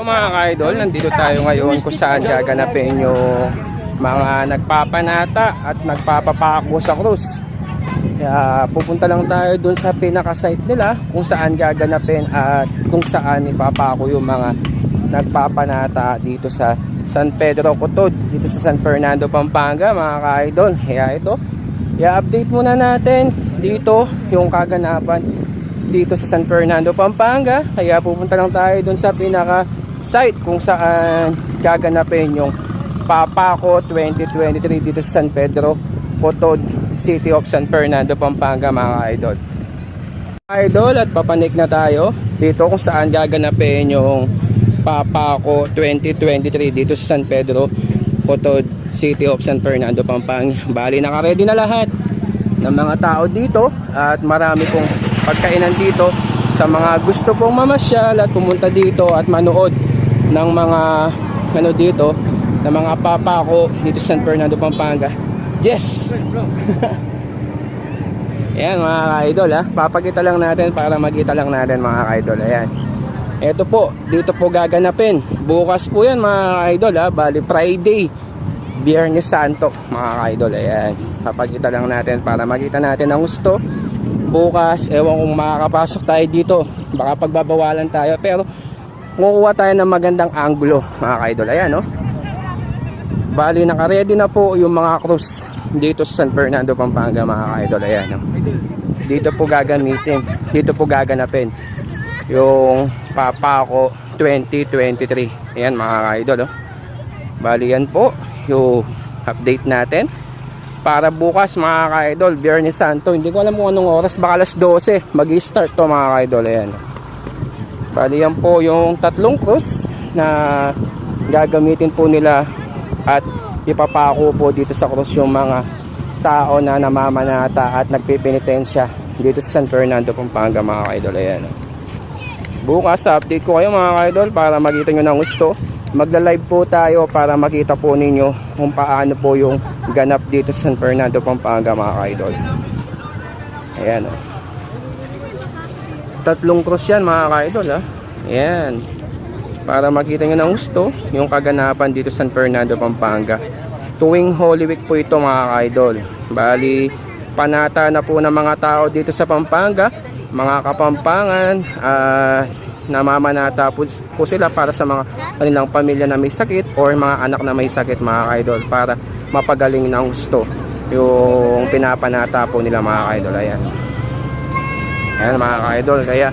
mga ka-idol, nandito tayo ngayon kung saan gaganapin yung mga nagpapanata at nagpapapako sa krus. Kaya pupunta lang tayo dun sa pinaka-site nila kung saan gaganapin at kung saan ipapako yung mga nagpapanata dito sa San Pedro Cotod, dito sa San Fernando, Pampanga mga ka-idol. Kaya ito, i-update muna natin dito yung kaganapan dito sa San Fernando, Pampanga. Kaya pupunta lang tayo dun sa pinaka-site kung saan gaganapin yung Papako 2023 dito sa San Pedro Cotod, City of San Fernando, Pampanga mga idol. Idol, at papanik na tayo dito kung saan gaganapin yung Papako 2023 dito sa San Pedro Cotod, City of San Fernando, Pampanga. Bali, naka-ready na lahat ng mga tao dito at marami pong pagkainan dito sa mga gusto pong mamasyal at pumunta dito at manood ng mga dito ng mga papako dito sa San Fernando, Pampanga. Yes! Ayan mga ka-idol, papakita lang natin para makita lang natin mga ka-idol. Ayan, ito po, dito po gaganapin bukas po yan mga ka-idol, bali Friday, Biyernes Santo mga ka-idol. Ayan, papakita lang natin para makita natin ang gusto. Bukas, ewan kung makakapasok tayo dito, baka pagbabawalan tayo, pero kukuha tayo ng magandang anggulo mga ka-idol. Ayan, no? Bali, naka-ready na po yung mga krus dito sa San Fernando, Pampanga mga ka-idol. Ayan, no? Dito po gagamitin, dito po gaganapin yung Papako 2023. Ayan mga ka-idol, no? Bali, yan po yung update natin para bukas mga ka-idol, Biyernes Santo. Hindi ko alam kung anong oras, baka alas 12 mag-i-start to mga ka-idol. Ayan, bali yan po yung tatlong krus na gagamitin po nila at ipapako po dito sa krus yung mga tao na namamanata at nagpipinitensya dito sa San Fernando, Pampanga mga ka-idol. Ayan, bukas update ko kayo mga ka-idol para makita nyo ng gusto. Magla-live po tayo para makita po ninyo kung paano po yung ganap dito sa San Fernando, Pampanga mga ka-idol. Ayan, tatlong cross yan mga ka-idol. Ayan, para makita nyo ng gusto yung kaganapan dito sa San Fernando, Pampanga. Tuwing Holy Week po ito mga ka-idol. Bali, panata na po ng mga tao dito sa Pampanga, mga kapampangan, namamanata po sila para sa mga kanilang pamilya na may sakit or mga anak na may sakit mga ka-idol, para mapagaling ng gusto yung pinapanata po nila mga ka-idol. Ayan, ayan mga ka-idol. Kaya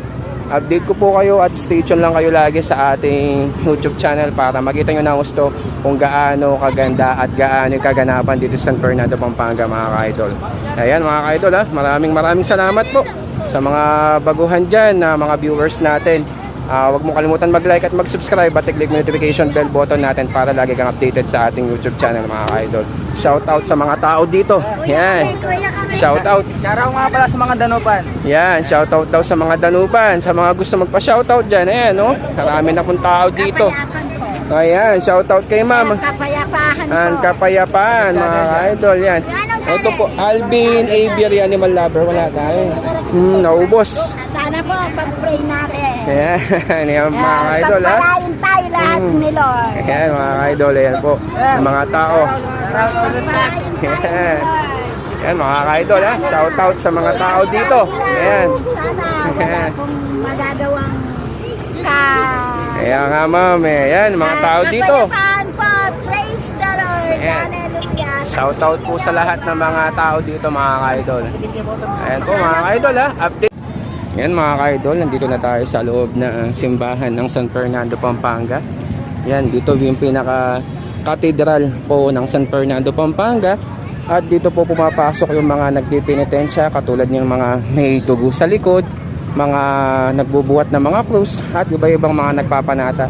update ko po kayo at stay tuned lang kayo lagi sa ating YouTube channel para makita nyo ng gusto kung gaano kaganda at gaano kaganapan dito sa San Fernando, Pampanga mga ka-idol. Ayan mga ka-idol, maraming salamat po sa mga baguhan dyan na mga viewers natin. Huwag mo kalimutan mag-like at mag-subscribe at i-click notification bell button natin para lagi kang updated sa ating YouTube channel mga ka-idol. Shout out sa mga tao dito. Yan, shout out. Shoutout nga pala sa mga danupan. Yan, shout out daw sa mga danupan, sa mga gusto magpa-shout out dyan. Ayan, no? Marami na pong tao dito. Ayan, shout out kay ma'am. Kapayapaan po. Kapayapaan mga ka-idol. Yan, ito po Alvin Avery Animal Lover. Wala tayo, naubos. Sana po pag-pray natin. Ayan, yan mga ka-idol. Pagpalain tayo lahat ni Lord. Ayan mga ka-idol. Ayan po mga tao. Ayan, ayan mga ka-idol. Shout out sa mga tao dito. Ayan. Sana wala pong magagawang ka... Ayan nga ma'am. Ayan mga tao dito. Kapayapaan po. Praise the Lord. Ayan. Hallelujah. Shout out po sa lahat ng mga tao dito mga ka-idol. Ayan po mga ka-idol, update. Yan mga ka-idol, nandito na tayo sa loob ng simbahan ng San Fernando, Pampanga. Yan, dito yung pinaka-katedral po ng San Fernando, Pampanga. At dito po pumapasok yung mga nagpipinitensya, katulad ng mga may dugo sa likod, mga nagbubuhat ng mga krus, at iba-ibang mga nagpapanata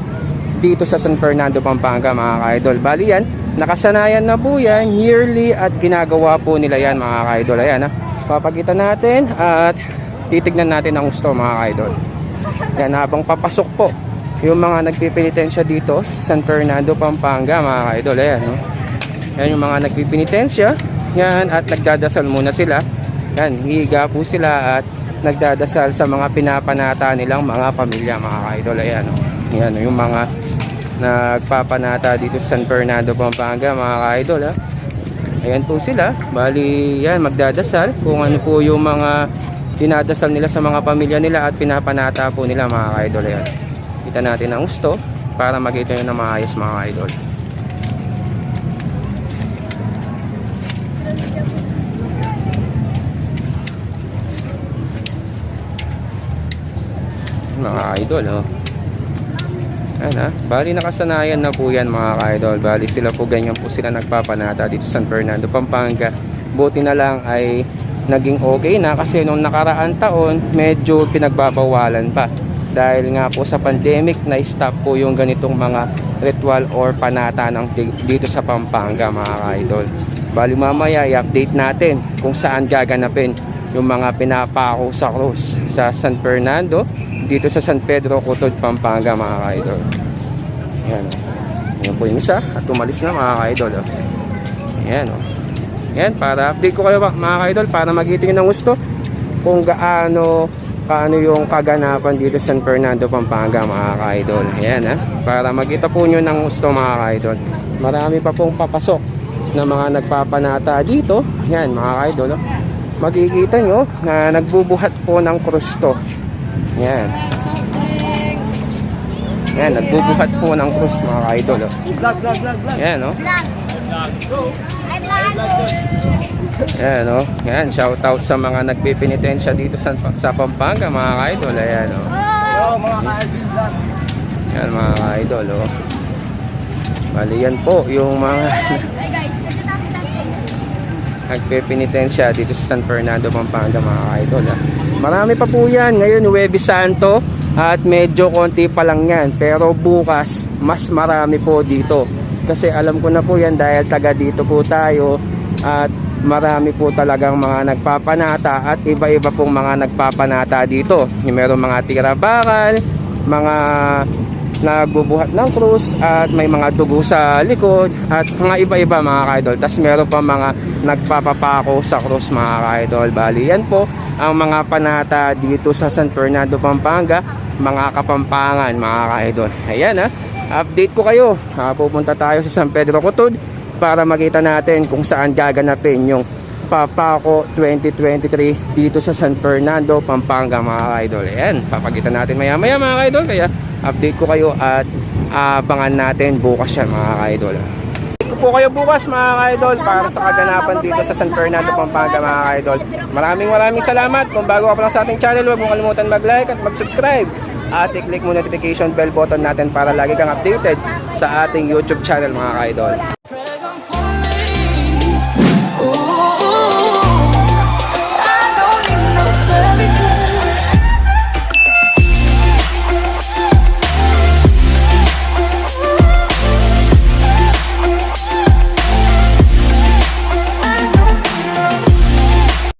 dito sa San Fernando, Pampanga mga ka-idol. Bali yan, nakasanayan na po yan, yearly, at ginagawa po nila yan mga ka-idol. Ayan, papakita natin at titignan natin ang gusto mga ka-idol. Yan, habang papasok po yung mga nagpipinitensya dito sa San Fernando, Pampanga mga ka-idol. Ayan, no? Yan yung mga nagpipinitensya. Yan, at nagdadasal muna sila. Yan, hihiga po sila at nagdadasal sa mga pinapanata nilang mga pamilya mga ka-idol. Ayan, no? Yan, yung mga nagpapanata dito sa San Fernando, Pampanga mga ka-idol ha. Ayan po sila, bali yan magdadasal kung ano po yung mga dinadasal nila sa mga pamilya nila at pinapanata po nila mga ka-idol. Ayan, kita natin ang gusto para makita nyo na maayos mga ka-idol. Mga idol oh. Ayan ha, bali nakasanayan na po yan mga ka-idol. Bali sila po ganyan po sila nagpapanata dito sa San Fernando, Pampanga. Buti na lang ay naging okay na kasi nung nakaraan taon medyo pinagbabawalan pa. Dahil nga po sa pandemic na stop po yung ganitong mga ritual or panata ng dito sa Pampanga mga ka-idol. Bali mamaya i-update natin kung saan gaganapin yung mga pinapako sa krus sa San Fernando dito sa San Pedro Cotod, Pampanga mga ka-idol. Ayan o. Ayan po yung isa at umalis na mga ka-idol o. Ayan o. Ayan, para update ko kayo mga ka-idol para makita nyo ng gusto kung paano yung kaganapan dito sa San Fernando, Pampanga mga ka-idol. Ayan ha, para makita po nyo ng gusto mga ka-idol. Marami pa pong papasok na mga nagpapanata dito. Ayan mga ka-idol o. Makikita nyo na nagbubuhat po ng krus to. Yan. Yan, nagbubuhat po ng krus mga ka-idol oh. Yan oh. Yan oh. Yan, shout out sa mga nagpipinitensya dito sa Pampanga mga ka-idol. Ayan oh. Yan mga ka-idol oh. Bali yan po yung mga nagpipinitensya dito sa San Fernando, Pampanga mga ka-idol ah. Marami pa po yan. Ngayon Huwebes Santo at medyo konti pa lang yan. Pero bukas mas marami po dito. Kasi alam ko na po yan dahil taga dito po tayo. At marami po talagang mga nagpapanata at iba-iba pong mga nagpapanata dito. Yung meron mga tira-bakal, mga nagbubuhat ng krus at may mga dugo sa likod at mga iba-iba mga ka-idol. Tapos meron pa mga nagpapapako sa krus mga ka-idol. Bali yan po ang mga panata dito sa San Fernando, Pampanga, mga Kapampangan mga ka-idol. Ayan ha, update ko kayo. Pupunta tayo sa San Pedro Cotod para makita natin kung saan gaganapin yung Papako 2023 dito sa San Fernando, Pampanga mga ka-idol. Ayan, papakita natin maya maya mga ka-idol. Kaya update ko kayo at abangan natin bukas yan mga ka-idol. Po kayo bukas mga ka-idol para sa kaganapan dito sa San Fernando, Pampanga mga ka-idol. Maraming salamat. Kung bago ka pa lang sa ating channel, huwag mong kalimutan mag-like at mag-subscribe at i-click mo notification bell button natin para lagi kang updated sa ating YouTube channel mga ka-idol.